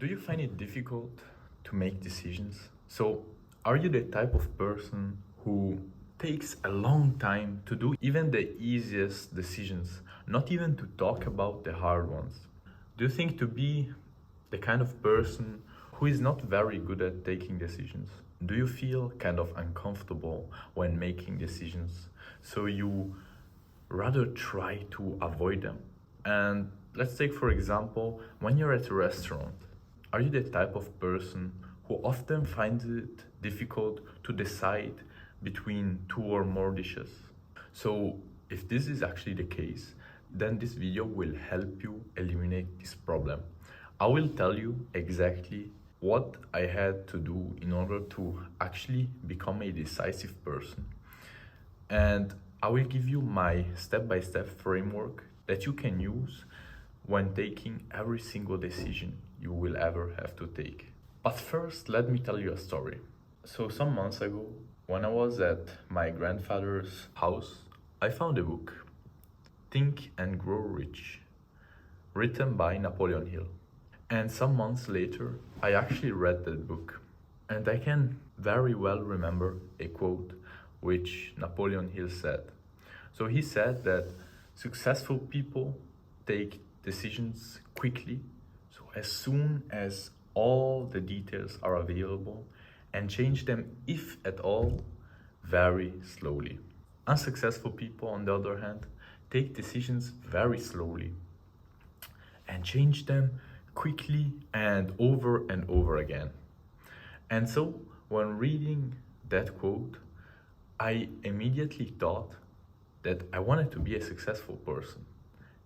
Do you find it difficult to make decisions? So, are you the type of person who takes a long time to do even the easiest decisions, not even to talk about the hard ones? Do you think to be the kind of person who is not very good at taking decisions? Do you feel kind of uncomfortable when making decisions? So you rather try to avoid them. And let's take, for example, when you're at a restaurant, are you the type of person who often finds it difficult to decide between two or more dishes? So, if this is actually the case, then this video will help you eliminate this problem. I will tell you exactly what I had to do in order to actually become a decisive person. And I will give you my step-by-step framework that you can use when taking every single decision you will ever have to take. But first, let me tell you a story. So some months ago, when I was at my grandfather's house, I found a book, Think and Grow Rich, written by Napoleon Hill. And some months later, I actually read that book. And I can very well remember a quote which Napoleon Hill said. So he said that successful people take decisions quickly, so as soon as all the details are available, and change them, if at all, very slowly. Unsuccessful people, on the other hand, take decisions very slowly and change them quickly and over again. And so, when reading that quote, I immediately thought that I wanted to be a successful person.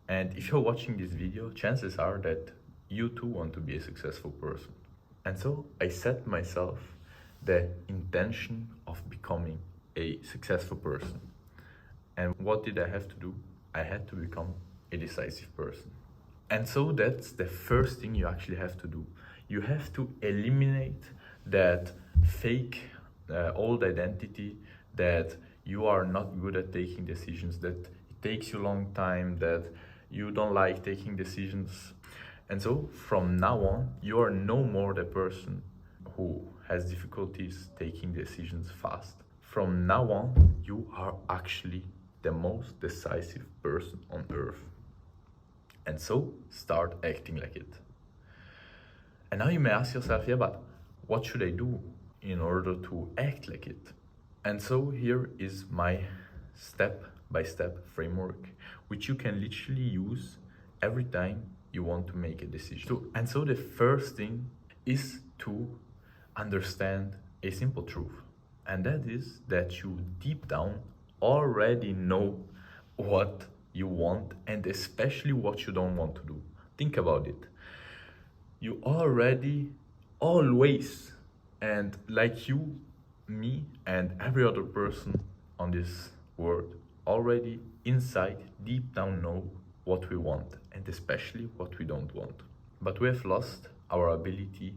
And if you're watching this video, chances are that you too want to be a successful person. And so I set myself the intention of becoming a successful person. And what did I have to do? I had to become a decisive person. And so that's the first thing you actually have to do. You have to eliminate that fake old identity that you are not good at taking decisions, that it takes you a long time, that you don't like taking decisions. And so from now on, you are no more the person who has difficulties taking decisions fast. From now on, you are actually the most decisive person on earth. And so start acting like it. And now you may ask yourself, yeah, but what should I do in order to act like it? And so here is my step-by-step framework, which you can literally use every time you want to make a decision. And so the first thing is to understand a simple truth. And that is that you deep down already know what you want and especially what you don't want to do. Think about it. You already always, and like you, me, and every other person on this world already inside deep down know what we want and especially what we don't want. But we have lost our ability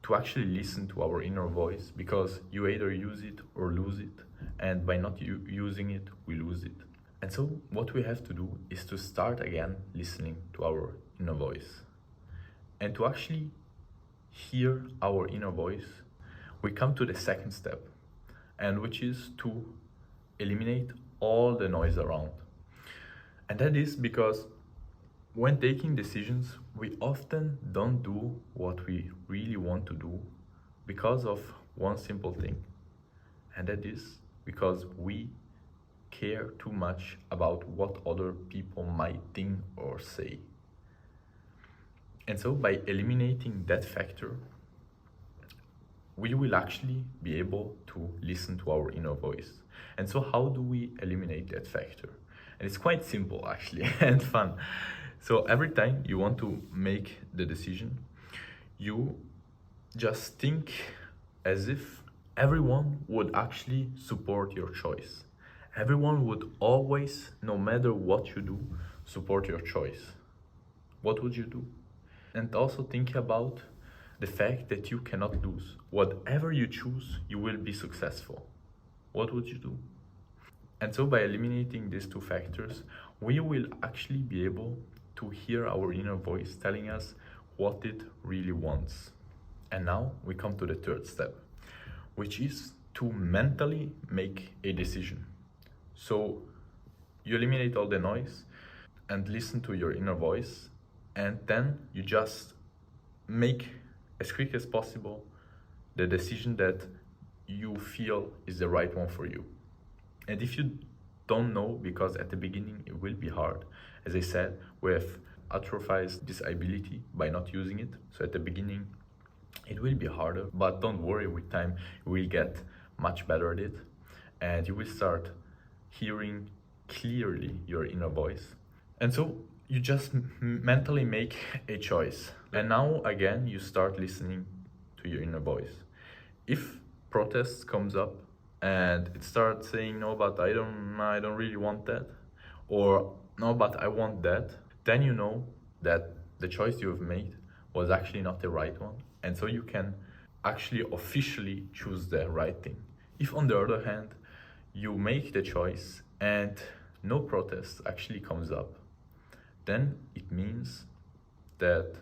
to actually listen to our inner voice because you either use it or lose it, and by not using it, we lose it. And so what we have to do is to start again listening to our inner voice. And to actually hear our inner voice, we come to the second step, and which is to eliminate all the noise around. And that is because when taking decisions, we often don't do what we really want to do because of one simple thing. And that is because we care too much about what other people might think or say. And so by eliminating that factor, we will actually be able to listen to our inner voice. And so how do we eliminate that factor? And it's quite simple actually and fun. So every time you want to make the decision, you just think as if everyone would actually support your choice. Everyone would always, no matter what you do, support your choice. What would you do? And also think about the fact that you cannot lose. Whatever you choose, you will be successful. What would you do? And so by eliminating these two factors, we will actually be able to hear our inner voice telling us what it really wants. And now we come to the third step, which is to mentally make a decision. So you eliminate all the noise and listen to your inner voice, and then you just make as quick as possible the decision that you feel is the right one for you. And if you don't know, because at the beginning it will be hard, as I said, we have atrophied this ability by not using it. So at the beginning it will be harder, but don't worry, with time you will get much better at it, and you will start hearing clearly your inner voice. And so you just mentally make a choice. And now again, you start listening to your inner voice. If protest comes up and it starts saying, no, but I don't really want that, or no, but I want that, then you know that the choice you have made was actually not the right one. And so you can actually officially choose the right thing. If on the other hand, you make the choice and no protest actually comes up, then it means that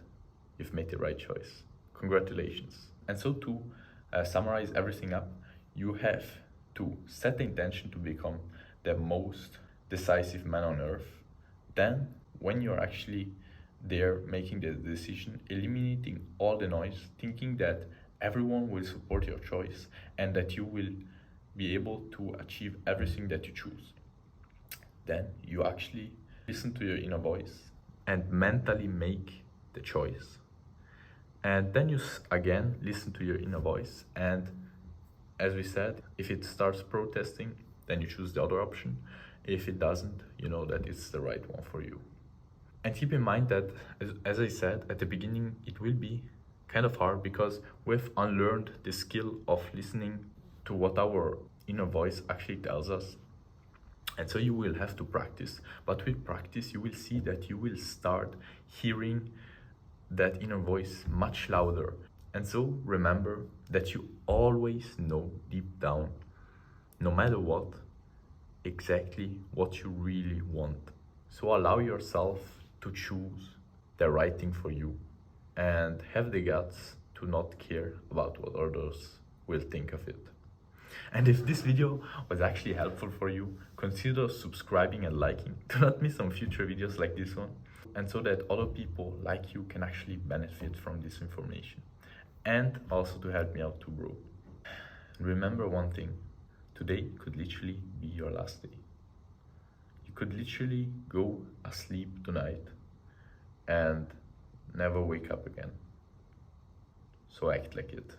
you've made the right choice. Congratulations. And so to summarize everything up, you have to set the intention to become the most decisive man on earth. Then when you're actually there making the decision, eliminating all the noise, thinking that everyone will support your choice and that you will be able to achieve everything that you choose. Then you actually listen to your inner voice and mentally make the choice. And then you again listen to your inner voice, and as we said, if it starts protesting, then you choose the other option. If it doesn't, you know that it's the right one for you. And keep in mind that, as I said at the beginning, it will be kind of hard because we've unlearned the skill of listening to what our inner voice actually tells us. And so you will have to practice. But with practice, you will see that you will start hearing that inner voice much louder. And so remember that you always know deep down, no matter what, exactly what you really want. So allow yourself to choose the right thing for you and have the guts to not care about what others will think of it. And if this video was actually helpful for you, consider subscribing and liking to not miss some future videos like this one, and so that other people like you can actually benefit from this information, and also to help me out to grow. Remember one thing, today could literally be your last day. You could literally go asleep tonight and never wake up again. So act like it.